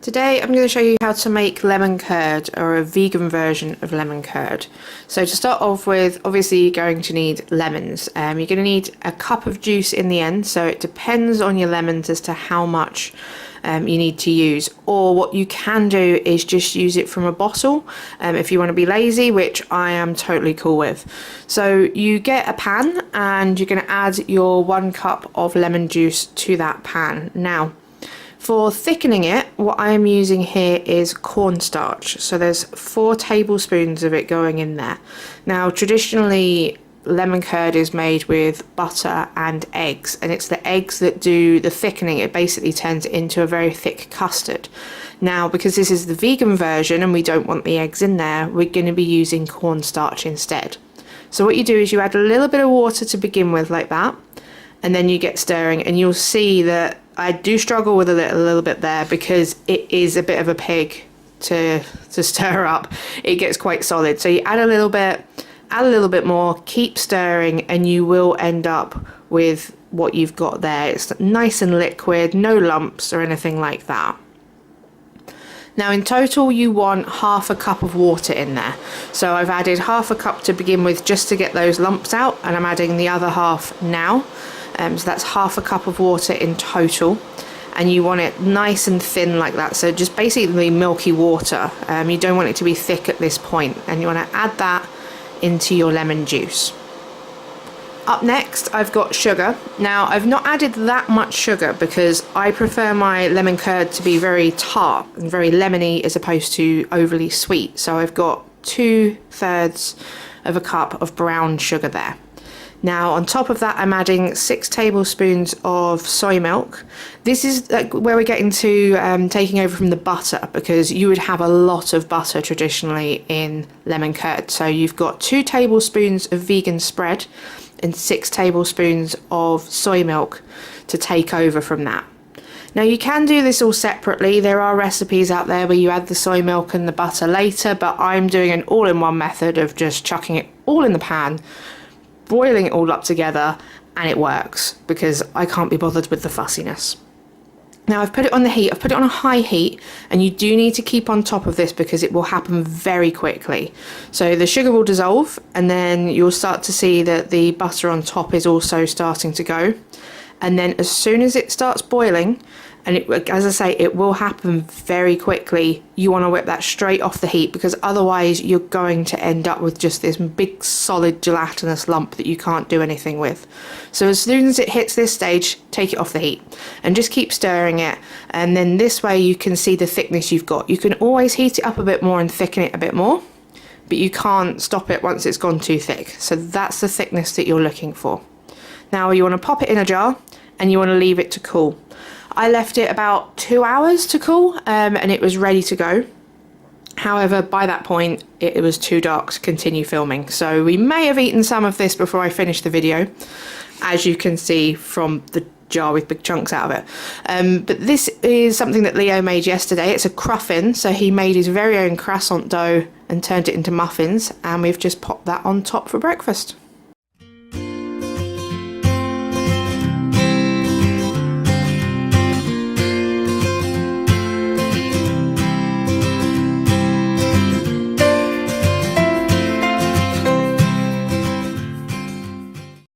Today I'm going to show you how to make lemon curd, or a vegan version of lemon curd. So to start off with, obviously you're going to need lemons. You're going to need a cup of juice in the end, so it depends on your lemons as to how much you need to use. Or what you can do is just use it from a bottle if you want to be lazy, which I am totally cool with. So you get a pan and you're going to add your 1 cup of lemon juice to that pan. Now, for thickening it, what I am using here is cornstarch. So there's 4 tablespoons of it going in there. Now, traditionally, lemon curd is made with butter and eggs, and it's the eggs that do the thickening. It basically turns it into a very thick custard. Now, because this is the vegan version and we don't want the eggs in there, we're going to be using cornstarch instead. So what you do is you add a little bit of water to begin with, like that, and then you get stirring, and you'll see that I do struggle with a little bit there because it is a bit of a pig to stir up. It gets quite solid. So you add a little bit more, keep stirring, and you will end up with what you've got there. It's nice and liquid, no lumps or anything like that. Now in total you want 1/2 cup of water in there. So I've added 1/2 cup to begin with just to get those lumps out, and I'm adding the other half now. So that's 1/2 cup of water in total, and you want it nice and thin like that, so just basically milky water. You don't want it to be thick at this point, and you want to add that into your lemon juice. Up next I've got sugar. Now I've not added that much sugar because I prefer my lemon curd to be very tart and very lemony as opposed to overly sweet. So I've got 2/3 of a cup of brown sugar there. Now on top of that I'm adding 6 tablespoons of soy milk. This is where we're getting to taking over from the butter, because you would have a lot of butter traditionally in lemon curd. So you've got 2 tablespoons of vegan spread and 6 tablespoons of soy milk to take over from that. Now you can do this all separately. There are recipes out there where you add the soy milk and the butter later, but I'm doing an all-in-one method of just chucking it all in the pan, boiling it all up together, and it works because I can't be bothered with the fussiness. Now I've put it on the heat. I've put it on a high heat, and you do need to keep on top of this because it will happen very quickly. So the sugar will dissolve, and then you'll start to see that the butter on top is also starting to go. And then as soon as it starts boiling, and as I say, it will happen very quickly, you want to whip that straight off the heat, because otherwise you're going to end up with just this big solid gelatinous lump that you can't do anything with. So as soon as it hits this stage, take it off the heat and just keep stirring it, and then this way you can see the thickness you've got. You can always heat it up a bit more and thicken it a bit more, but you can't stop it once it's gone too thick. So that's the thickness that you're looking for. Now you want to pop it in a jar and you want to leave it to cool. I left it about 2 hours to cool, and it was ready to go. However, by that point, it was too dark to continue filming. So we may have eaten some of this before I finished the video, as you can see from the jar with big chunks out of it. But this is something that Leo made yesterday. It's a croissant, so he made his very own croissant dough and turned it into muffins, and we've just popped that on top for breakfast.